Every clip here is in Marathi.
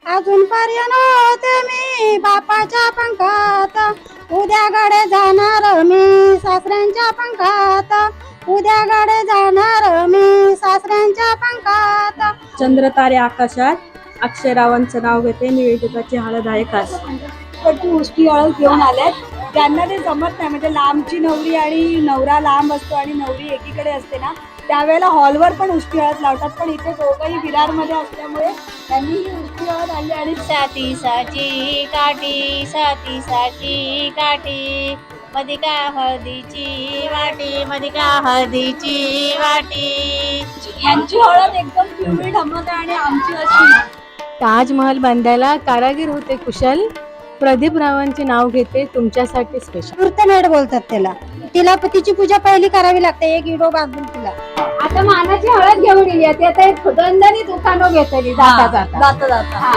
अजूनपर्यंत होते मी बापाच्या पंखात, उद्याकडे जाणार मी सासऱ्यांच्या पंखात, उद्याकडे जाणार मी सासऱ्यांच्या पंखात. चंद्र तारे आकाशात अक्षरावांचं नाव घेते, निवेदिताची हळद आहे खास. ती उष्टी हळद घेऊन आल्यात. त्यांना ते जमत नाही, म्हणजे लांबची नवरी आणि नवरा लांब असतो आणि नवरी एकीकडे असते ना, त्यावेळेला हॉलवर पण उष्टी हळद लावतात. पण इथे दोघंही विरारमध्ये असल्यामुळे त्यांनी ही उष्टी हळद आणली. आणि सातीसाची काठी, सातीसाची काठी, मधी का हळदीची वाटी, मधी का हळदीची वाटी. यांची हळद एकदम पिवळी ढमक आहे आणि आमची अशी. ताजमहल बांधायला कारागीर होते कुशल, प्रदीप रावांचे नाव घेते तुमच्यासाठी स्पेशल. मुहूर्तमेढ बोलतात त्याला. तिला तिची पूजा पहिली करावी लागते, एक इडो बांधून तिला. आता मानाची हळद घेऊन गेली, आता एक दंदनी उखाणो घेतली जाता जाता. जाता जाता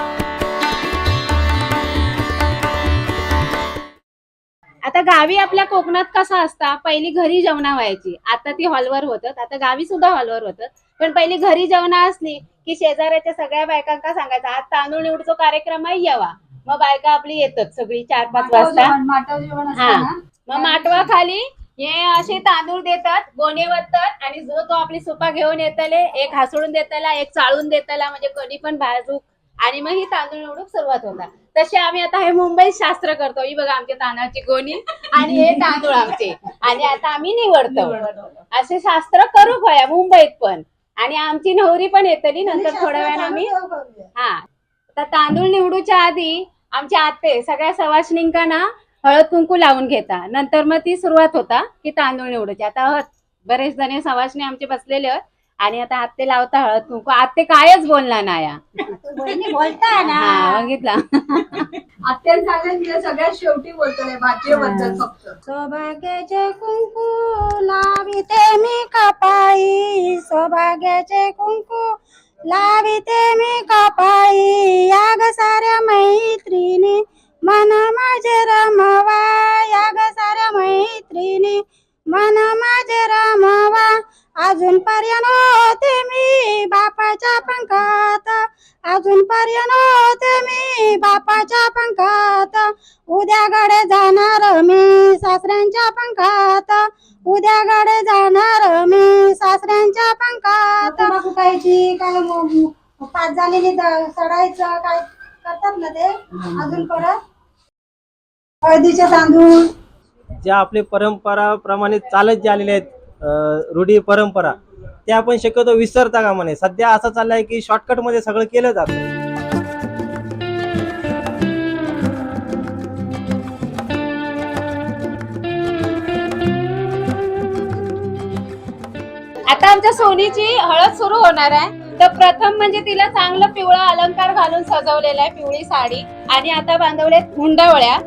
आता गावी आपल्या कोकणात कसं असता, पहिली घरी जेवणा व्हायची, आता ती हॉलवर होतात. आता गावी सुद्धा हॉलवर होतात, पण पहिली घरी जेवणा असली की शेजाऱ्याच्या सगळ्या बायकांका सांगायचं आज तांदूळ निवडतो कार्यक्रम आहे यावा. मग बायका आपली येतात सगळी 4-5 वाजता. हा, मग माटवा खाली हे असे तांदूळ देतात, गोणे वतात आणि जो तो आपली सुपा घेऊन येतले, एक हासडून देताला, एक चाळून देताला, म्हणजे कधी पण भाजूक, आणि मग ही तांदूळ निवडूक सुरुवात होता. तसे आम्ही आता हे मुंबईत शास्त्र करतो. ही बघा आमच्या तांदळाची गोणी आणि हे तांदूळ आमचे, आणि आता आम्ही निवडतो. असे शास्त्र करू खया मुंबईत पण. आणि आमची नवरी पण येतली नंतर थोड्या वेळाने आम्ही. हा, आता तांदूळ निवडूच्या आधी आमची आत्ते सगळ्या सवासणींका ना हळद कुंकू लावून घेता. नंतर मग ती सुरुवात होता की तांदूळ निवडूची. आता बरेच जण सवासणी आमचे बसलेले आहेत आणि आता आत्ते लावता हळद कुंकू. आत्ते कायच बोलला ना बोलता ना. हा, बघितला. आत्यांच्या सगळ्यात शेवटी बोलतो भाजीबद्दल फक्त. सौभाग्याचे कुंकू लाविते मी कपाळी, सौभाग्याचे कुंकू लाविते मी कपाळी, या ग साऱ्या मैत्रिणी मन माझे रमवा, या ग साऱ्या मैत्रिणी मन माझे रमवा. अजूनपर्यंत होते मी बापाच्या पंखात, अजूनपर्यंत होते मी बापाच्या पंखात, उद्याकडे जाणार मी सासऱ्यांच्या पंखात, उद्याकडे जाणार मी सासऱ्यांच्या पंखात. कुठायची काय पाच झालेली सडायचं काय करतात ना ते. अजून परत हळदीचे तांदूळ ज्या आपले परंपराप्रमाणे चालत जे आलेले आहेत, रूढी परंपरा, त्या आपण शक्यतो विसरता का म्हणे. सध्या असं चाललंय की शॉर्टकट मध्ये सगळं केलं जातं. आता आमच्या सोनीची हळद सुरू होणार आहे. तर प्रथम म्हणजे तिला चांगलं पिवळा अलंकार घालून सजवलेला आहे, पिवळी साडी, आणि आता बांधवल्यात मुंडावळ्या.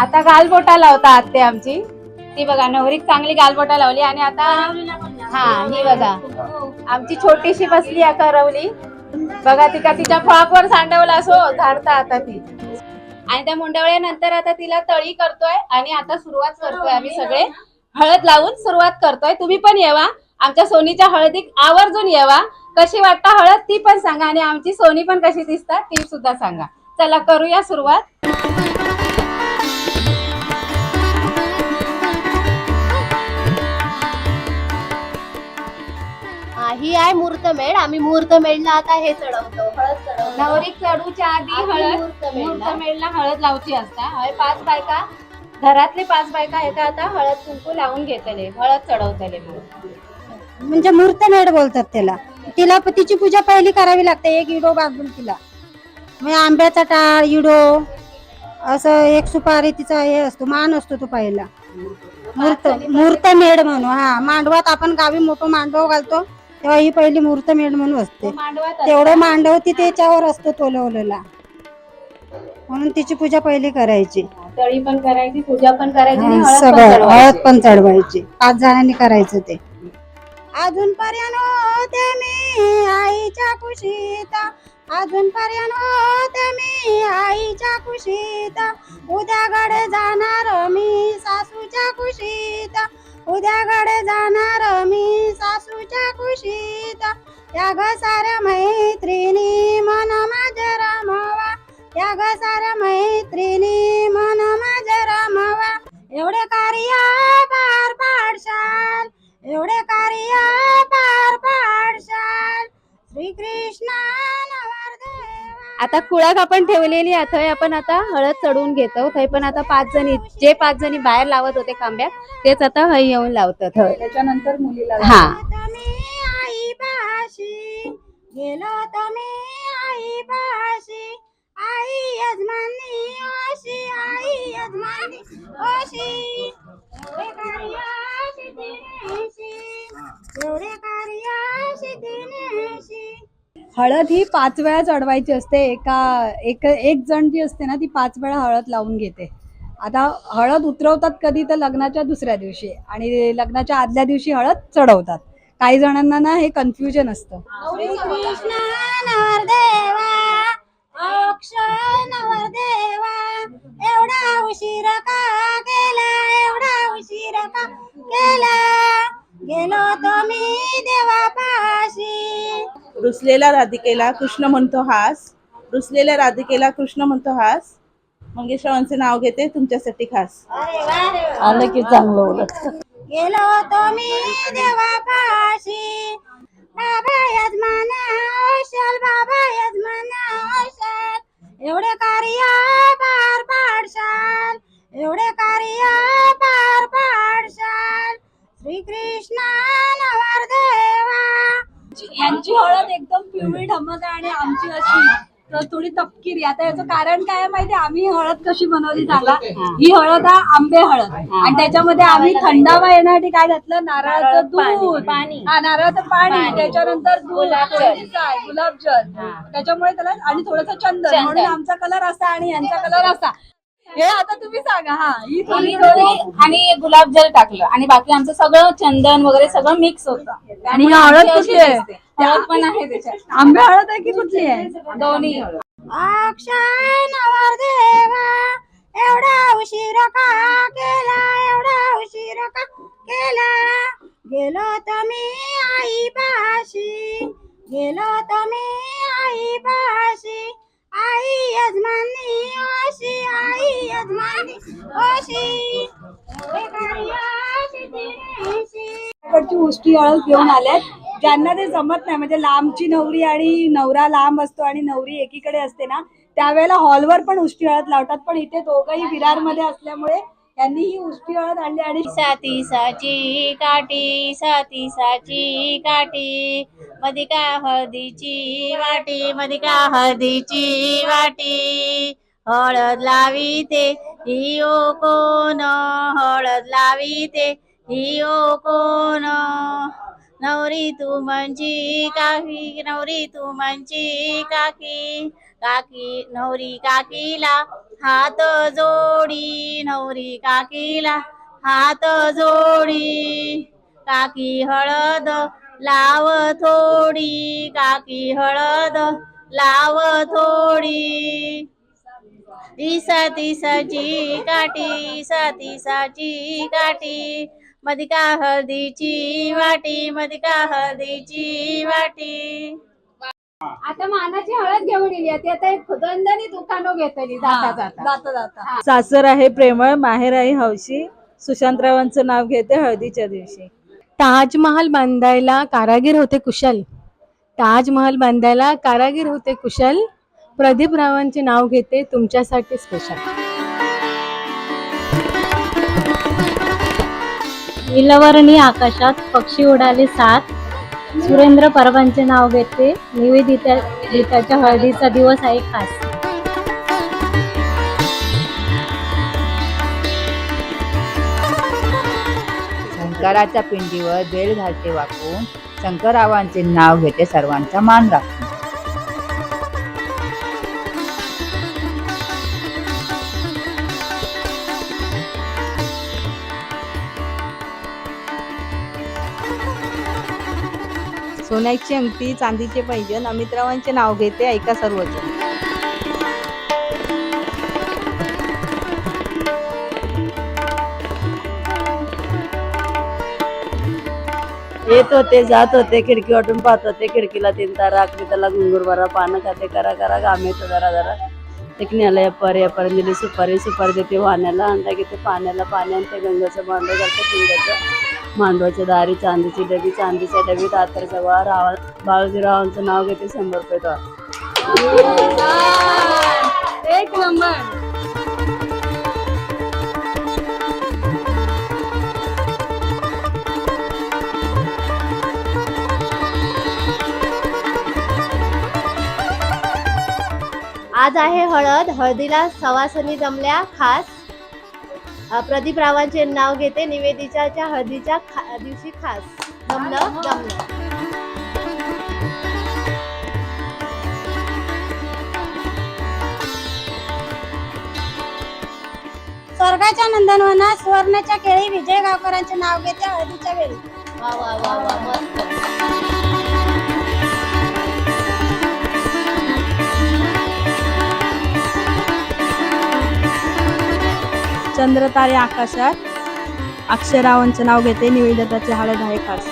आता गालबोटा लावता आत्ते आमची. ती बघा नवरीक चांगली गालबोटा लावली. आणि आता हा, ही बघा आमची छोटीशी बसली करवली. बघा तिका तिच्या फ्रॉकवर सांडवला असो झाडता आता ती. आणि त्या मुंडवळ्यानंतर आता तिला तळी करतोय आणि आता सुरुवात करतोय आम्ही सगळे हळद लावून सुरुवात करतोय. तुम्ही पण येवा आमच्या सोनीच्या हळदीक आवर्जून येवा. कशी वाटतं हळद ती पण सांगा, आणि आमची सोनी पण कशी दिसतात ती सुद्धा सांगा. चला करूया सुरुवात. ही आहे मुहूर्तमेढ. आम्ही मुहूर्तमेढला आता हे चढवतो, हळद चढवतो. नवरीक चढूच्या आधी हळद मुहूर्तमेढला हळद लावची असता. 5 बायका घरातले 5 बायका एका आता हळद कुंकू लावून घेतले, हळद चढवतले. म्हणजे मुहूर्तमेढ बोलतात त्याला. तिला तिची पूजा पहिली करावी लागते, एक इडो बांधून तिला. म्हणजे आंब्याचा टाळ, इडो, असं एक सुपारी तिचा हे असतो, मान असतो तो पहिला. मुहूर्तमेढ म्हणून. हा, मांडवात आपण गावी मोठं मांडव घालतो तेव्हा ही पहिली मुहूर्तमेढ म्हणून असते. तेवढं मांडव ती त्याच्यावर असतो तोलवलेला, म्हणून तिची पूजा पहिली करायची. तळी पण करायची, पूजा पण करायची, सगळं हळद पण चढवायची. 5 जणांनी करायचं ते. अजूनपर्यंत होते मी आईच्या कुशीत, अजूनपर्यंत होते मी आईच्या कुशीत, उद्याकडे जाणार मी सासूच्या कुशीत, उद्याकडे जाणार मी सासूच्या कुशीत. त्या ग साऱ्या मैत्रिणी मन माझे रमवा, त्या ग साऱ्या मैत्रिणी मन माझे रमवा. एवढे कार्य पार पाडशाल, एवढे कार्य पार पाडशाल, श्रीकृष्ण नवरदेवा. आता कुळाक आपण ठेवलेली आहे, थंय आपण आता हळद चढवून घेतो. थंय पण आता 5 जणी, जे 5 जणी बाहेर लावत होते खांब्यात, तेच आता हय येऊन लावतात. त्याच्यानंतर मुलीला हा तुम्ही आई पाशी गेलो, तुम्ही आई पाशी, आई यजमानी ओशी, आई यजमानी ओशी. एवढे कार्य सिद्धीनेशी, एवढे कार्य सिद्धीनेशी. हळद ही 5 वेळा चढवायची असते. एक जण जी असते ना ती 5 वेळा हळद लावून घेते. आता हळद उतरवतात कधी तर लग्नाच्या दुसऱ्या दिवशी आणि लग्नाच्या आदल्या दिवशी हळद चढवतात. काही जणांना ना हे कन्फ्युजन असतं. श्रीकृष्ण नवरदेवा, अक्षय नवरदेवा, एवढा उशीर का केला, एवढा उशीर का केला, गेलो तुम्ही देवापाशी. रुसलेल्या राधिकेला कृष्ण म्हणतो हास, रुसलेल्या राधिकेला कृष्ण म्हणतो हास, मंगेशरावांचे नाव घेते तुमच्यासाठी खास. आलं की चांगलं उलट. गेलो तुम्ही देवापाशी, बाबा यजमान औषध, बाबा यजमान औषध. एवढे कार्य पार पाडशाल, एवढे कार्य पार पाडशाल, श्रीकृष्ण नवरदेवा. यांची हळद एकदम पिवळी ढमक आहे आणि आमची अशी तर थोडी तपकिरी. आता याचं कारण काय आहे माहिती, आम्ही हळद कशी बनवली सांगा. ही हळद हा आंबे हळद आणि त्याच्यामध्ये आम्ही थंडावा येण्यासाठी काय घातलं, नारळाचं दूध, पाणी, नारळाचं पाणी, त्याच्यानंतर दूध, गुलाबजल, त्याच्यामुळे त्याला आणि थोडंसं चंदन, म्हणून आमचा कलर असा आणि यांचा कलर असा. हे आता तुम्ही सांगा. हा ही थोडी आणि गुलाबजल टाकलं आणि बाकी आमचं सगळं चंदन वगैरे सगळं मिक्स होतं. आणि ही हळद कुठली आहे, हळद पण आहे त्याच्यात, आंबे हळद आहे की कुठली आहे? दोन्ही. अक्षय नवरदेवा, एवढा उशीर का केला, एवढा उशीर का केला, गेलो तुम्ही आई पाशी, गेलो तुम्ही आई पाशी, आई यजमानी ओशी, आई यजमानी ओशी. कडची उष्टी हळद घेऊन आल्यात. ज्यांना ते जमत नाही म्हणजे लांबची नवरी आणि नवरा लांब असतो आणि नवरी एकीकडे असते ना, त्यावेळेला हॉलवर पण उष्टी हळद लावतात. पण इथे दोघंही विरारमध्ये असल्यामुळे त्यांनी ही उष्टी हळद आणली. आणि साती काठी, साती काठी, मधिका हळदीची वाटी, मधिका हळदीची वाटी, हळद लावी ते हियो कोण, हळद लावी ते हियो कोण, नवरी तू म्हणजे काकी, नवरी तू म्हणजे काकी, काकी नवरी काकीला हात जोडी, नवरी काकीला हात जोडी, काकी हळद लाव थोडी, काकी हळद लाव थोडी, तिसाची काठी, सातीसाची काठी, मधिका हळदीची वाटी, मधिका हळदीची वाटी. आता मानाची हळद घेऊन येईल. ती आता एक खुदंदनी दुकानं घेतली जाता जाता. जाता जाता. सासर आहे प्रेमळ, माहेर आहे हौशी, सुशांतरावांचं नाव घेते हळदीच्या दिवशी. ताजमहाल बांधायला कारागीर होते कुशल, ताजमहाल बांधायला कारागीर होते कुशल, प्रदीप रावांचे नाव घेते तुमच्यासाठी स्पेशल. नीलवर्णी आकाशात पक्षी उडाले 7, सुरेंद्र परबांचे नाव घेते, निवेदिताच्या हळदीचा दिवस आहे खास. शंकराच्या पिंडीवर बेल घालते वाकून, शंकररावांचे नाव घेते सर्वांचा मान राखून. सोन्याची अंगठी, चांदीचे पैंजण, अमितरावांचे नाव घेते ऐका सर्वजण. येत होते जात होते खिडकी वाटून पाहत होते खिडकीला 3 तारा आखली त्याला घुंगूर भरा पानं खाते करा करा घाम येतो जरा जरा एक न्याला यापर्यंत दिली सुपारी देते वाहण्याला अंडा घेते पाण्याला पाणी आणते गंगाचं मांडव घालते पिंगाचं मांडवाच्या दारी चांदीची डबी चांदीच्या डबीत आतरचा वा बाळूजीरावांचं नाव घेते 100 रुपये द्या. एक नंबर. आज आहे हळद. हळदीला सवासनी जमल्या खास. प्रदीप रावांचे नाव घेते. निवेदिताच्या हळदीच्या दिवशी खास. जमलं जमलं. स्वर्गाच्या नंदनवनात सुवर्णाच्या केळी विजय गावकरांचे नाव घेते हळदीच्या वेळी. वा वा वा वा मस्त. चंद्रतारे आकाशात अक्षरावांचं नाव घेते. निवेदिताची हळद आहे खास.